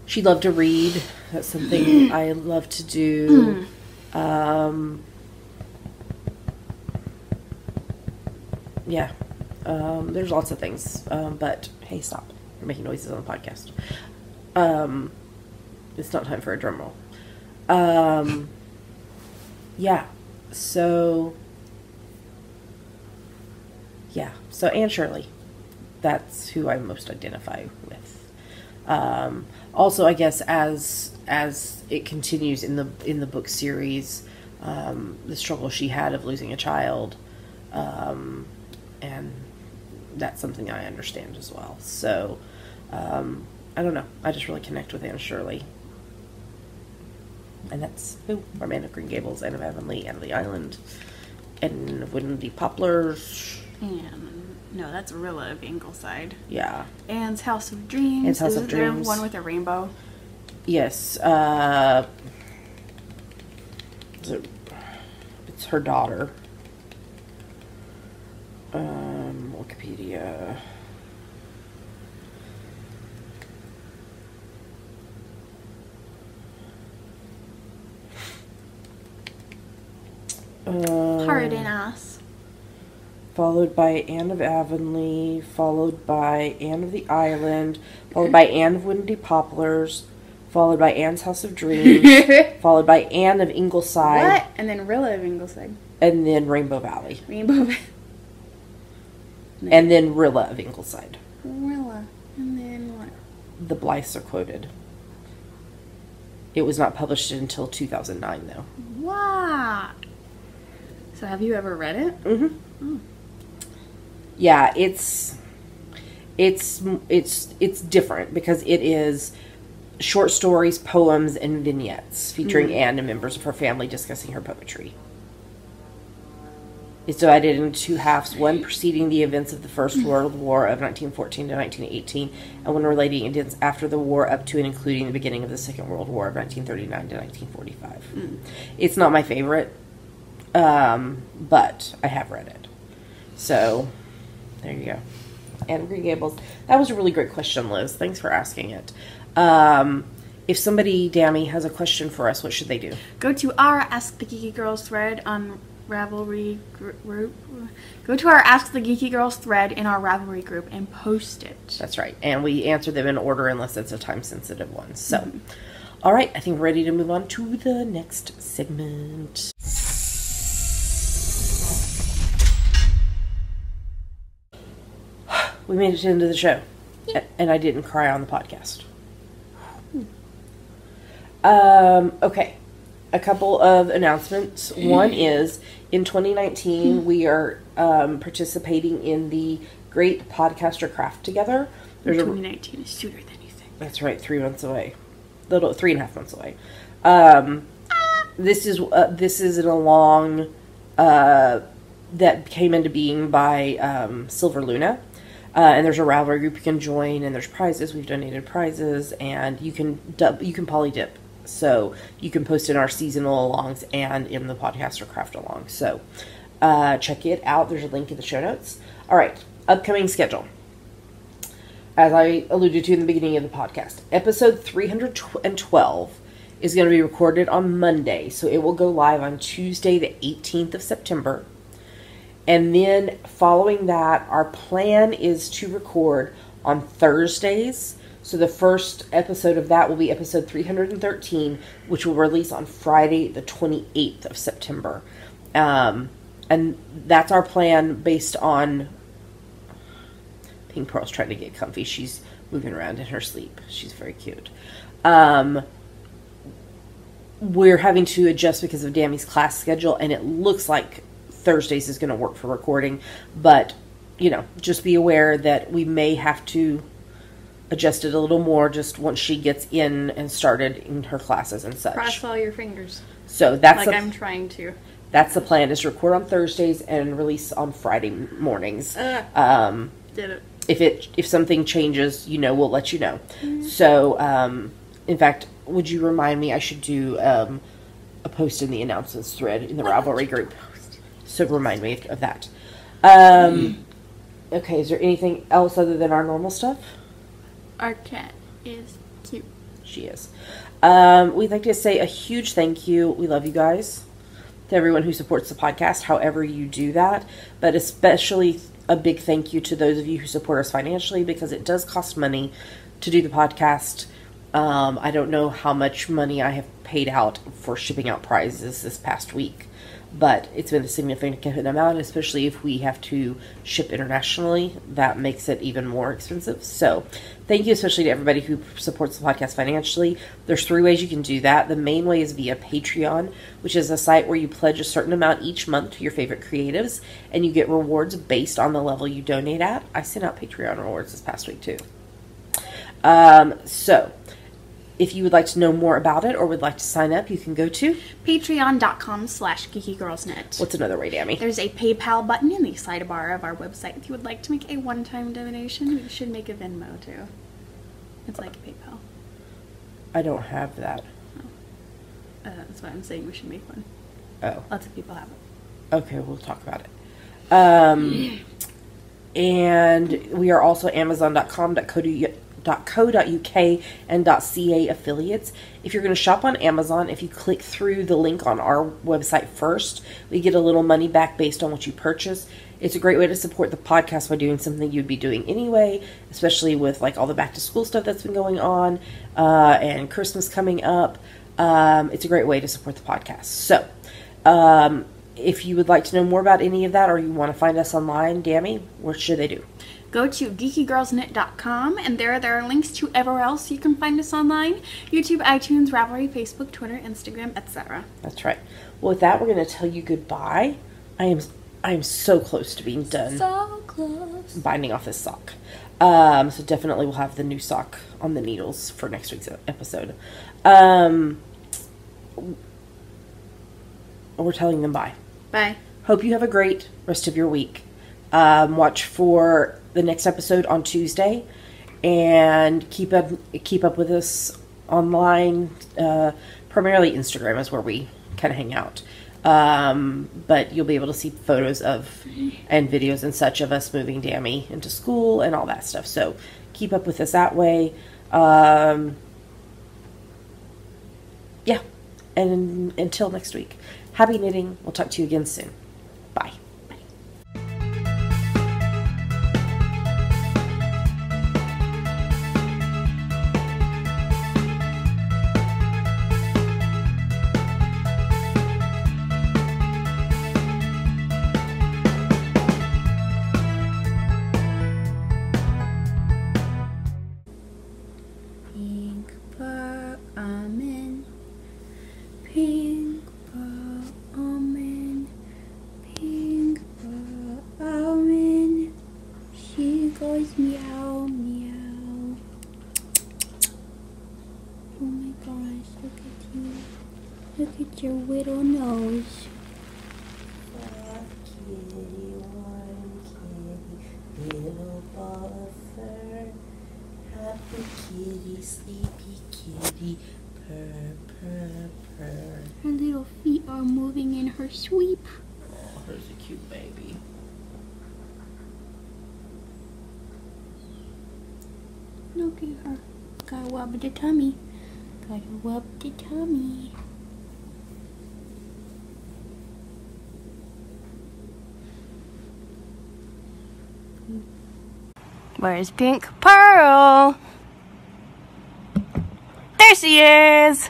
She loved to read. That's something I love to do. Yeah. There's lots of things. But, hey, stop. You're making noises on the podcast. It's not time for a drum roll. Yeah. So Anne Shirley. That's who I most identify with. Also, I guess as it continues in the book series, the struggle she had of losing a child, and that's something I understand as well. So, I don't know. I just really connect with Anne Shirley. And that's who? Our Man of Green Gables, Anne of Avonlea, Anne of the Island, and Windy Poplars. And no, that's Rilla of Ingleside. Yeah. Anne's House of Dreams. Anne's House of Isn't there Dreams. one with a rainbow? Yes. It's her daughter. Wikipedia. Pardon us. Followed by Anne of Avonlea, followed by Anne of the Island, followed by Anne of Windy Poplars, followed by Anne's House of Dreams, followed by Anne of Ingleside. What? And then Rilla of Ingleside. And then Rainbow Valley. Rainbow Valley. And then Rilla of Ingleside. Rilla. And then what? The Blythes are quoted. It was not published until 2009, though. Wow. So have you ever read it? Mm-hmm. Oh. Yeah, it's different because it is short stories, poems, and vignettes featuring Anne and members of her family discussing her poetry. It's divided into two halves, one preceding the events of the First World War of 1914 to 1918, and one relating events after the war up to and including the beginning of the Second World War of 1939 to 1945. It's not my favorite, but I have read it. So, there you go. Anne of Green Gables. That was a really great question, Liz. Thanks for asking it. If somebody, Dammy, has a question for us, what should they do? Go to our Ask the Geeky Girls thread on Ravelry group. Go to our Ask the Geeky Girls thread in our Ravelry group and post it. That's right. And we answer them in order unless it's a time-sensitive one. So, all right. I think we're ready to move on to the next segment. We made it to the end of the show. And I didn't cry on the podcast. Okay. A couple of announcements. One is, in 2019, we are participating in the Great Podcaster Craft Together. 2019 is sooner than you think. That's right, 3 months away. 3.5 months away. This is an along that came into being by Silver Luna. And there's a Ravelry group you can join, and there's prizes. We've donated prizes, and you can poly dip. So you can post in our seasonal alongs and in the Podcaster Craft along. So check it out. There's a link in the show notes. All right, upcoming schedule. As I alluded to in the beginning of the podcast, episode 312 is going to be recorded on Monday. So it will go live on Tuesday, the 18th of September. And then following that, our plan is to record on Thursdays. So the first episode of that will be episode 313, which will release on Friday, the 28th of September. And that's our plan based on... Pink Pearl's trying to get comfy. She's moving around in her sleep. She's very cute. We're having to adjust because of Dammy's class schedule, and it looks like Thursdays is going to work for recording. But, just be aware that we may have to adjust it a little more just once she gets in and started in her classes and such. Cross all your fingers. So that's I'm trying to. That's the plan, is to record on Thursdays and release on Friday mornings. Did it. if something changes, we'll let you know. So, in fact, would you remind me? I should do a post in the announcements thread in the Ravelry group. So remind me of that. Okay, is there anything else other than our normal stuff? Our cat is cute. She is. We'd like to say a huge thank you. We love you guys. To everyone who supports the podcast, however you do that. But especially a big thank you to those of you who support us financially, because it does cost money to do the podcast. I don't know how much money I have paid out for shipping out prizes this past week, but it's been a significant amount, especially if we have to ship internationally. That makes it even more expensive. So thank you especially to everybody who supports the podcast financially. There's 3 ways you can do that. The main way is via Patreon, which is a site where you pledge a certain amount each month to your favorite creatives, and you get rewards based on the level you donate at. I sent out Patreon rewards this past week too. So if you would like to know more about it or would like to sign up, you can go to patreon.com/geekygirlsnet. What's another way, Dammy? There's a PayPal button in the sidebar of our website. If you would like to make a one-time donation, we should make a Venmo too. It's like PayPal. I don't have that. That's why I'm saying we should make one. Oh. Lots of people have it. Okay, we'll talk about it. And we are also amazon.com.co.uk and .ca affiliates. If you're going to shop on Amazon, if you click through the link on our website first, we get a little money back based on what you purchase. It's a great way to support the podcast by doing something you'd be doing anyway, especially with like all the back to school stuff that's been going on and Christmas coming up. It's a great way to support the podcast. So if you would like to know more about any of that, or you want to find us online, Dammy, what should they do? Go to geekygirlsnet.com, and there are links to everywhere else you can find us online: YouTube, iTunes, Ravelry, Facebook, Twitter, Instagram, etc. That's right. Well, with that, we're going to tell you goodbye. I am so close to being done. So close. Binding off this sock. So definitely we'll have the new sock on the needles for next week's episode. We're telling them bye. Bye. Hope you have a great rest of your week. Watch for the next episode on Tuesday, and keep up with us online. Primarily Instagram is where we kind of hang out. But you'll be able to see photos of and videos and such of us moving Dammy into school and all that stuff. So keep up with us that way. Yeah. And until next week, happy knitting. We'll talk to you again soon. Bye. Meow, meow. Oh my gosh, look at you. Look at your little nose. Kitty, one kitty, little ball of fur. Happy kitty, sleepy kitty, purr, purr, purr. Her little feet are moving in her sweep. Oh, her's a cute baby. Look at her. Gotta rub the tummy. Gotta rub the tummy. Where's Pink Pearl? There she is!